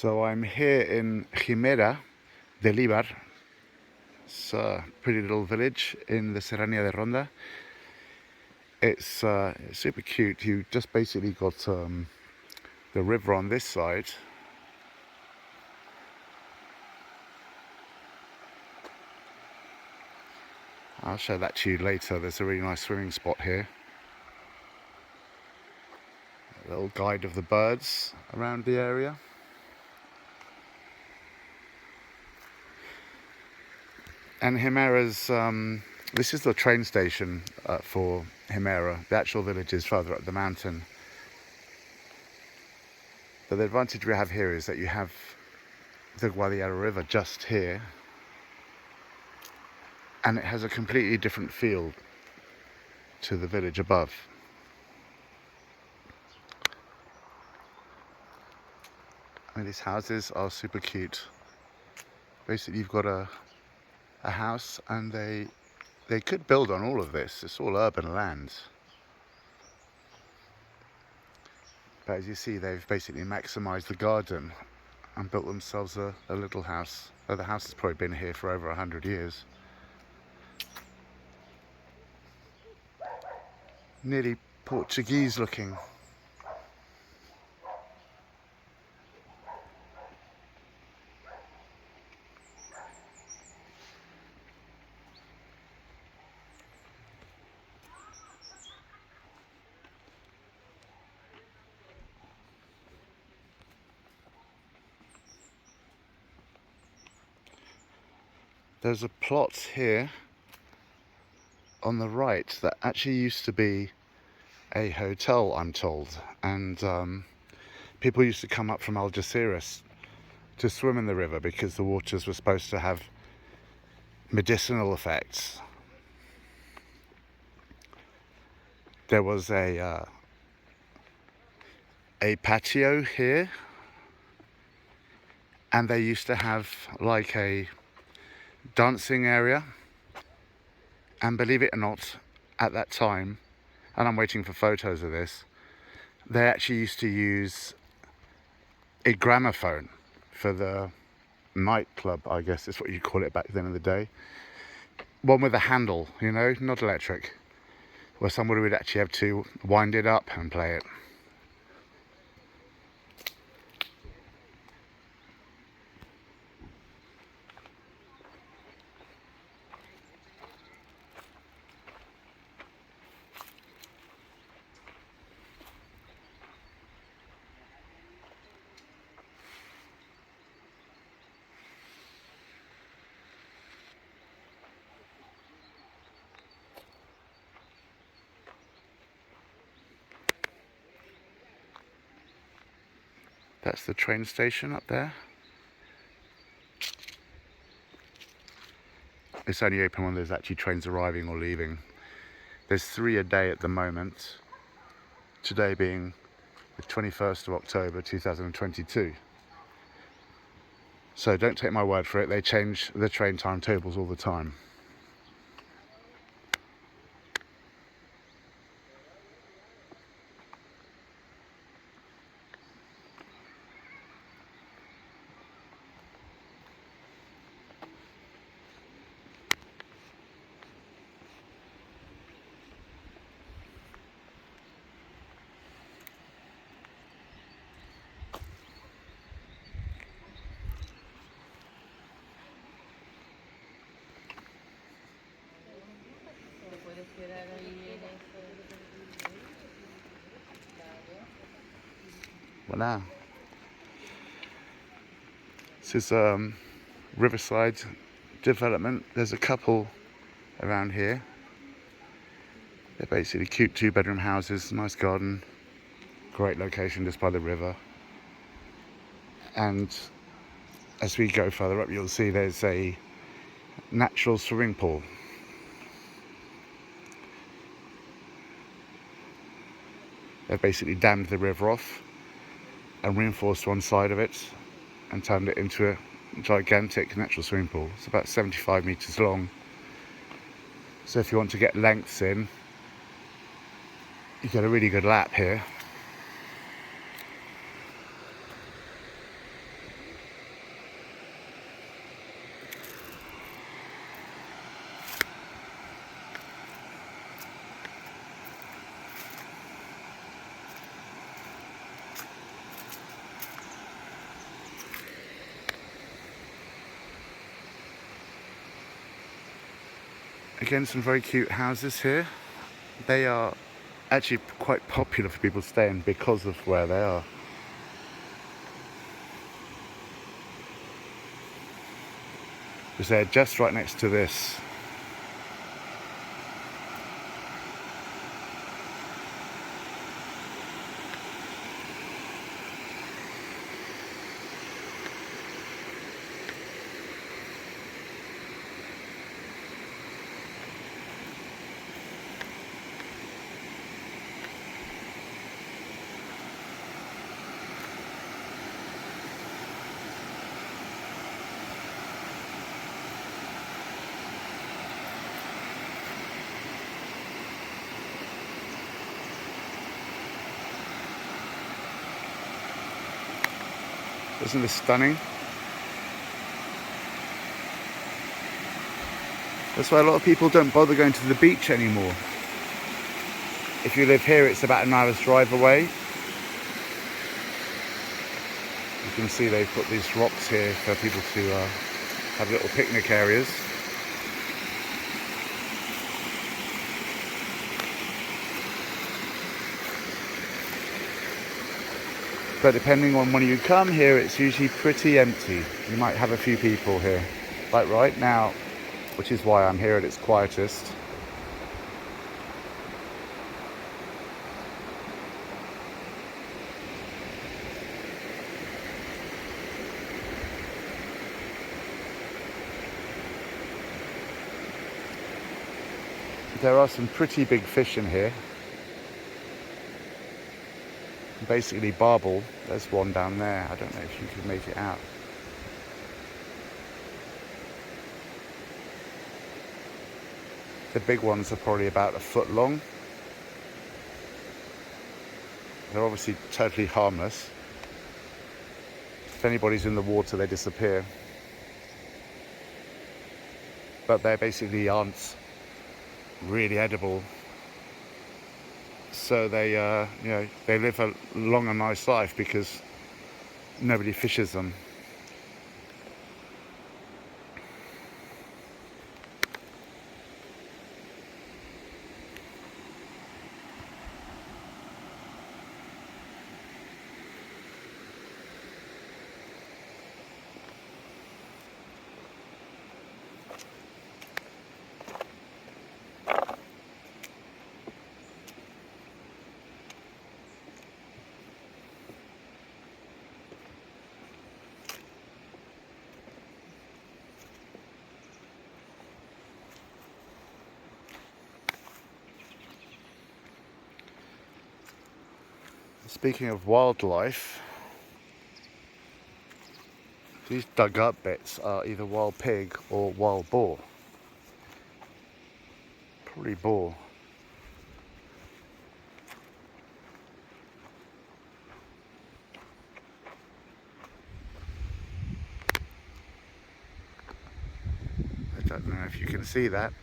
So I'm here in Jimera de Libar. It's a pretty little village in the Serranía de Ronda. It's super cute. You just basically got the river on this side. I'll show that to you later. There's a really nice swimming spot here. A little guide of the birds around the area. And Jimera's, this is the train station for Jimera. The actual village is further up the mountain. But the advantage we have here is that you have the Guadiana River just here, and it has a completely different feel to the village above. I mean, these houses are super cute. Basically, you've got a house, and they could build on all of this. It's all urban land. But as you see, they've basically maximized the garden and built themselves a little house. Oh, the house has probably been here for over 100 years. Nearly Portuguese looking. There's a plot here on the right that actually used to be a hotel, I'm told, and people used to come up from Algeciras to swim in the river because the waters were supposed to have medicinal effects. There was a patio here, and they used to have like a dancing area, and believe it or not, at that time, and I'm waiting for photos of this, they actually used to use a gramophone for the nightclub, I guess is what you call it back then in the day. One with a handle, you know, not electric, where somebody would actually have to wind it up and play it. That's the train station up there. It's only open when there's actually trains arriving or leaving. There's 3 a day at the moment, today being the 21st of October 2022. So don't take my word for it, they change the train timetables all the time. Voila. This is Riverside development. There's a couple around here. They're basically cute 2-bedroom houses, nice garden, great location just by the river. And as we go further up, you'll see there's a natural swimming pool. They've basically dammed the river off and reinforced one side of it and turned it into a gigantic natural swimming pool. It's about 75 meters long. So if you want to get lengths in, you get a really good lap here. Again, some very cute houses here. They are actually quite popular for people to stay in because of where they are. Because they're just right next to this. Isn't this stunning? That's why a lot of people don't bother going to the beach anymore. If you live here, it's about an hour's drive away. You can see they've put these rocks here for people to have little picnic areas. But depending on when you come here, it's usually pretty empty. You might have a few people here. Like right now, which is why I'm here at its quietest. There are some pretty big fish in here. Basically barbel. There's one down there. I don't know if you can make it out. The big ones are probably about a foot long. They're obviously totally harmless. If anybody's in the water, they disappear. But they basically aren't really edible. So they, they live a long and nice life because nobody fishes them. Speaking of wildlife, these dug up bits are either wild pig or wild boar. Probably boar. I don't know if you can see that.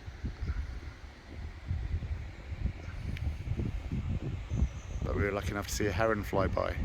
But we were lucky enough to see a heron fly by.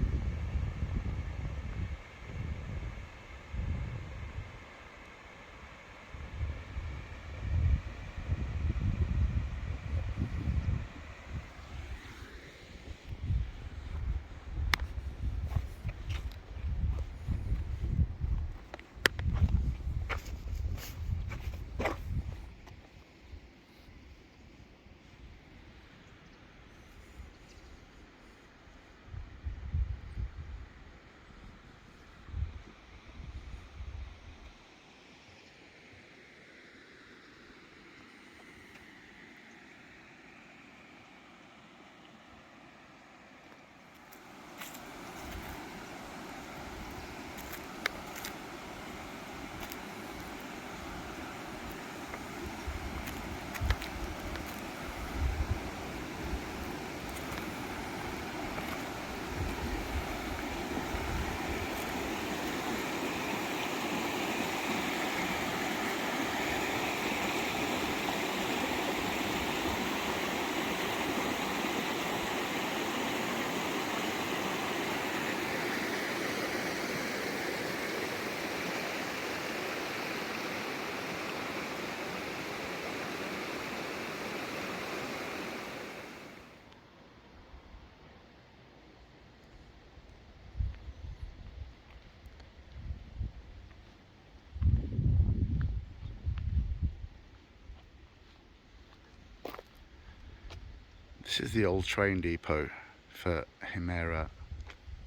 This is the old train depot for Jimera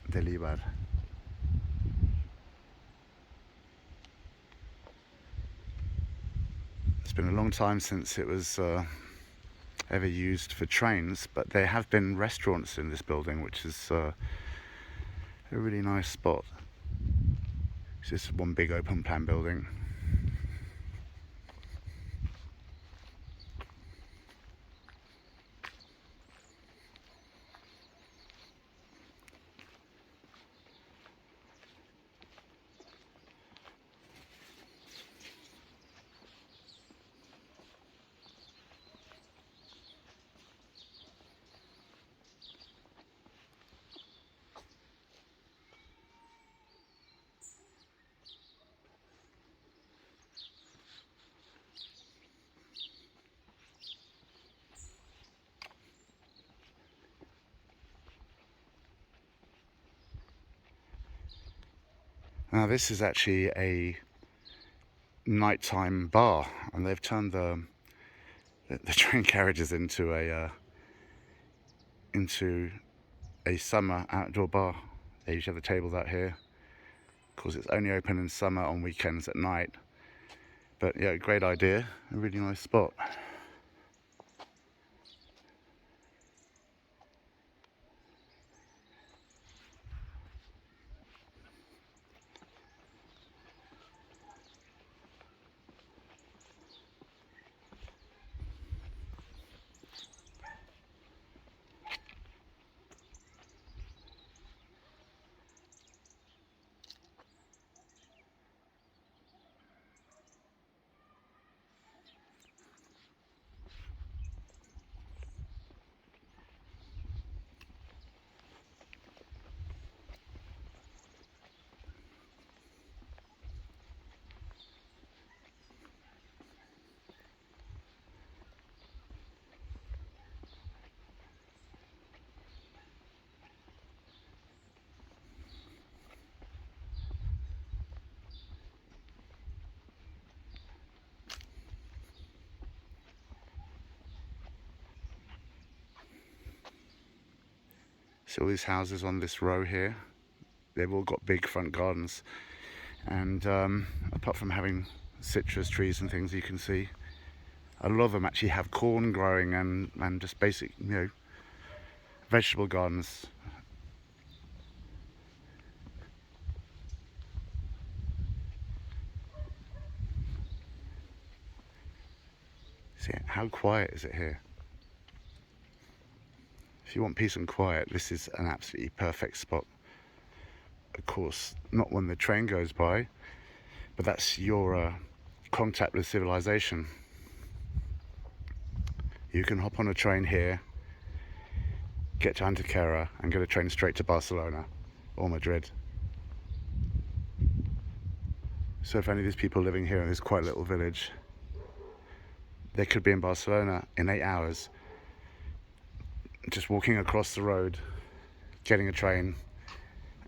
de Libar. It's been a long time since it was ever used for trains, but there have been restaurants in this building, which is a really nice spot. It's just one big open plan building. Now this is actually a nighttime bar, and they've turned the train carriages into a summer outdoor bar. They usually have the tables out here. Of course, it's only open in summer on weekends at night. But yeah, great idea, a really nice spot. So all these houses on this row here, they've all got big front gardens, and apart from having citrus trees and things, you can see a lot of them actually have corn growing and just basic, vegetable gardens. See, how quiet is it here? If you want peace and quiet, this is an absolutely perfect spot. Of course, not when the train goes by, but that's your contact with civilization. You can hop on a train here, get to Antequera, and get a train straight to Barcelona or Madrid. So if any of these people living here in this quiet little village, they could be in Barcelona in 8 hours, just walking across the road, getting a train,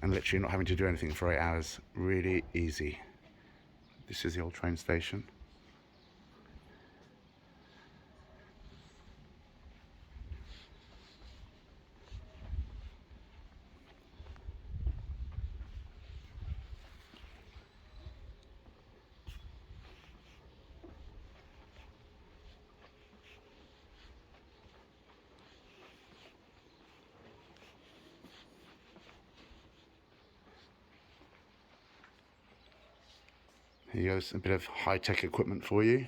and literally not having to do anything for 8 hours. Really easy. This is the old train station. Here goes a bit of high-tech equipment for you.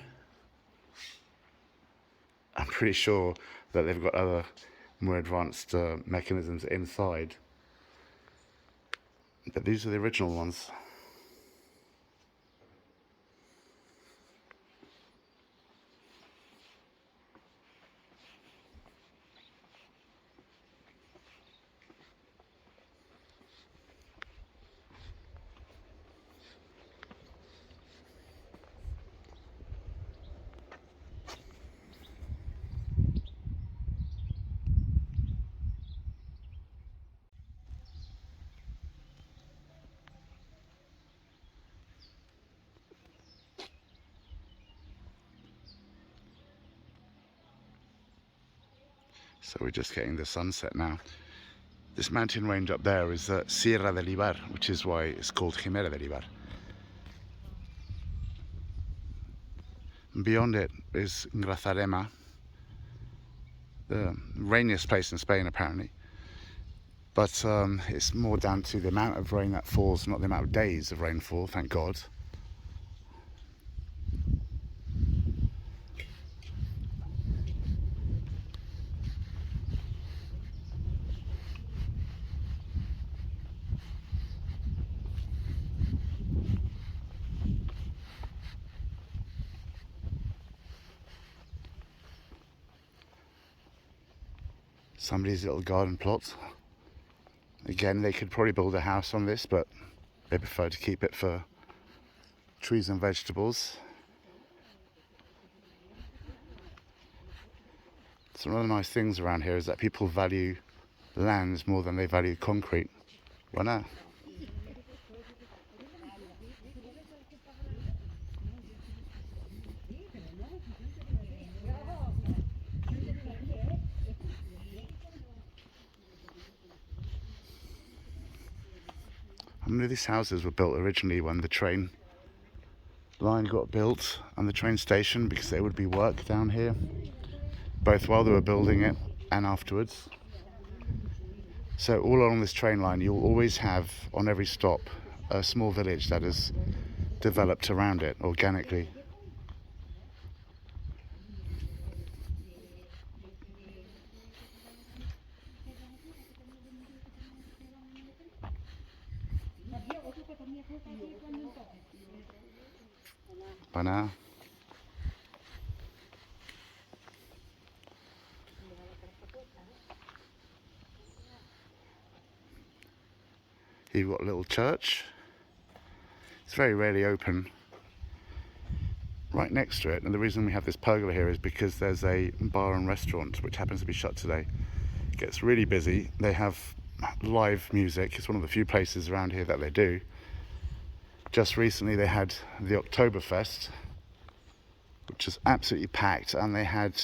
I'm pretty sure that they've got other more advanced mechanisms inside, but these are the original ones. So we're just getting the sunset now. This mountain range up there is Jimera de Libar, which is why it's called Jimera de Libar. And beyond it is Grazalema, the rainiest place in Spain apparently. But it's more down to the amount of rain that falls, not the amount of days of rainfall, thank God. Somebody's little garden plot. Again, they could probably build a house on this, but they prefer to keep it for trees and vegetables. So one of the nice things around here is that people value lands more than they value concrete. Bueno. How many of these houses were built originally when the train line got built and the train station, because there would be work down here, both while they were building it and afterwards. So all along this train line you'll always have, on every stop, a small village that is developed around it organically. By now. You've got a little church. It's very rarely open. Right next to it, and the reason we have this pergola here is because there's a bar and restaurant which happens to be shut today. It gets really busy. They have live music. It's one of the few places around here that they do. Just recently they had the Oktoberfest, which is absolutely packed, and they had,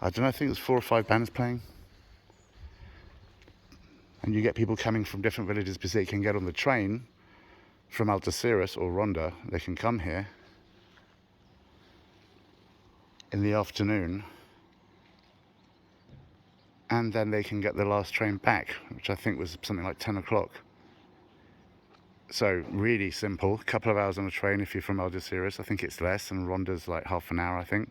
I don't know, I think it was 4 or 5 bands playing. And you get people coming from different villages because they can get on the train from Algeciras or Ronda. They can come here in the afternoon, and then they can get the last train back, which I think was something like 10 o'clock. So really simple, a couple of hours on a train if you're from Algeciras. I think it's less, and Ronda's like half an hour, I think.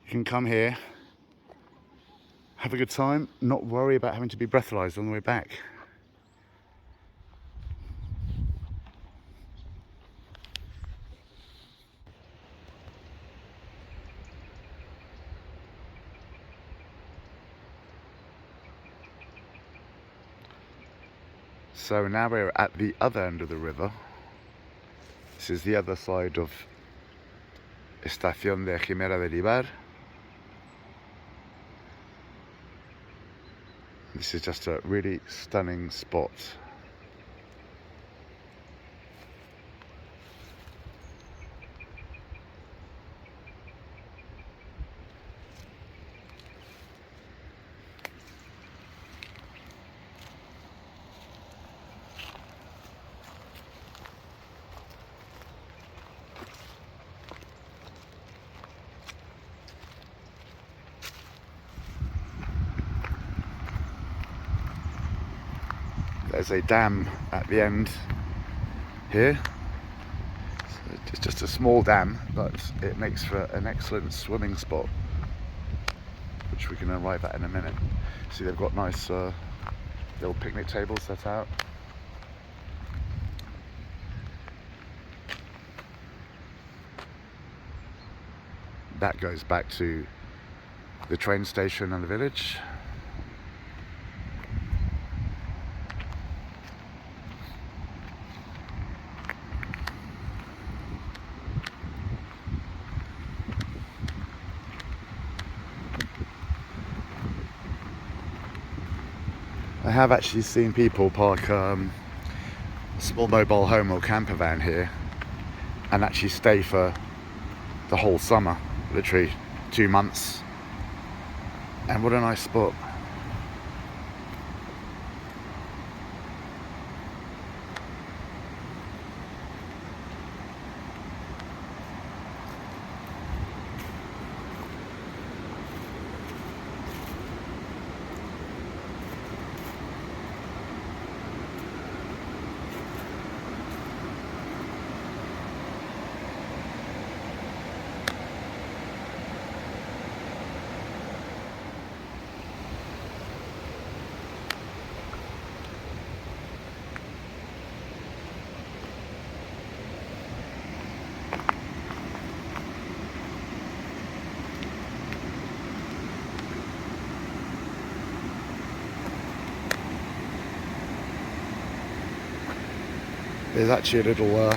You can come here, have a good time, not worry about having to be breathalyzed on the way back. So now we're at the other end of the river. This is the other side of Estación de Jimera de Libar. This is just a really stunning spot. There's a dam at the end here. It's just a small dam, but it makes for an excellent swimming spot, which we can arrive at in a minute. See, they've got nice little picnic tables set out. That goes back to the train station and the village. I have actually seen people park a small mobile home or camper van here and actually stay for the whole summer, literally 2 months. And what a nice spot. There's actually a little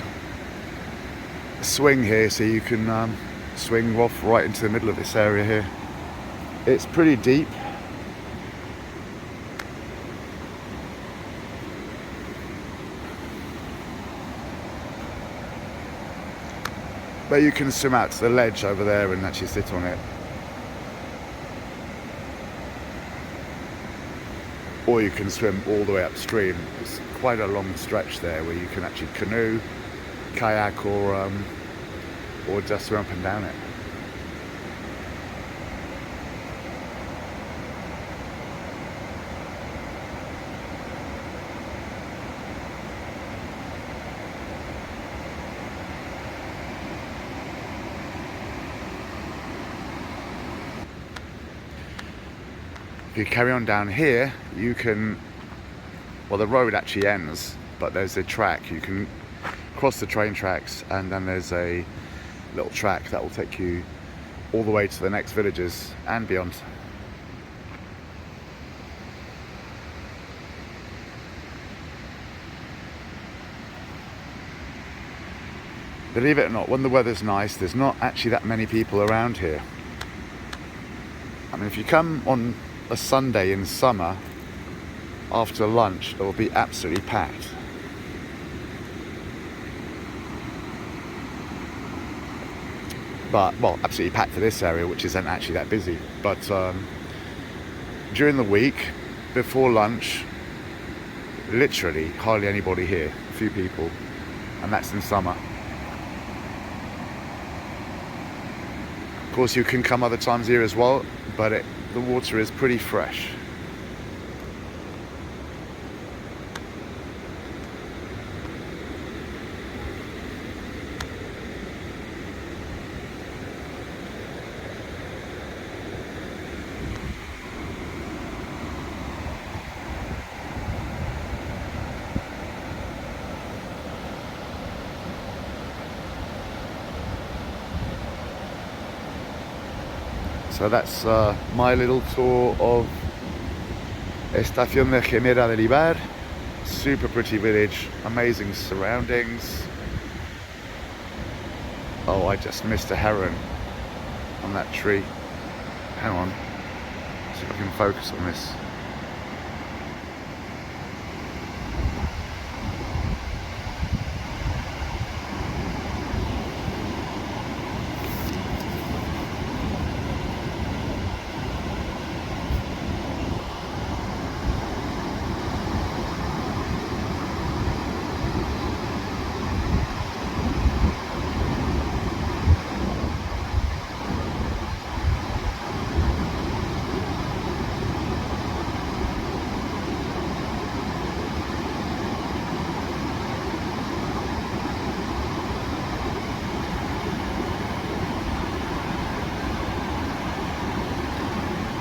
swing here, so you can swing off right into the middle of this area here. It's pretty deep. But you can swim out to the ledge over there and actually sit on it. Or you can swim all the way upstream. It's quite a long stretch there where you can actually canoe, kayak, or just swim up and down it. If you carry on down here, you can, well, the road actually ends, but there's a track. You can cross the train tracks, and then there's a little track that will take you all the way to the next villages and beyond. Believe it or not, when the weather's nice, there's not actually that many people around here. I mean, if you come on a Sunday in summer after lunch, it will be absolutely packed. But, well, absolutely packed for this area, which isn't actually that busy. But during the week, before lunch, literally hardly anybody here, a few people, and that's in summer. Of course, you can come other times here as well, but the water is pretty fresh. So that's my little tour of Estación de Jimera de Libar. Super pretty village, amazing surroundings. Oh, I just missed a heron on that tree. Hang on, see if I can focus on this.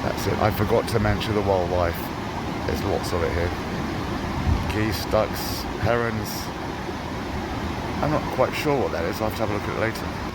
That's it. I forgot to mention the wildlife. There's lots of it here. Geese, ducks, herons. I'm not quite sure what that is. I'll have to have a look at it later.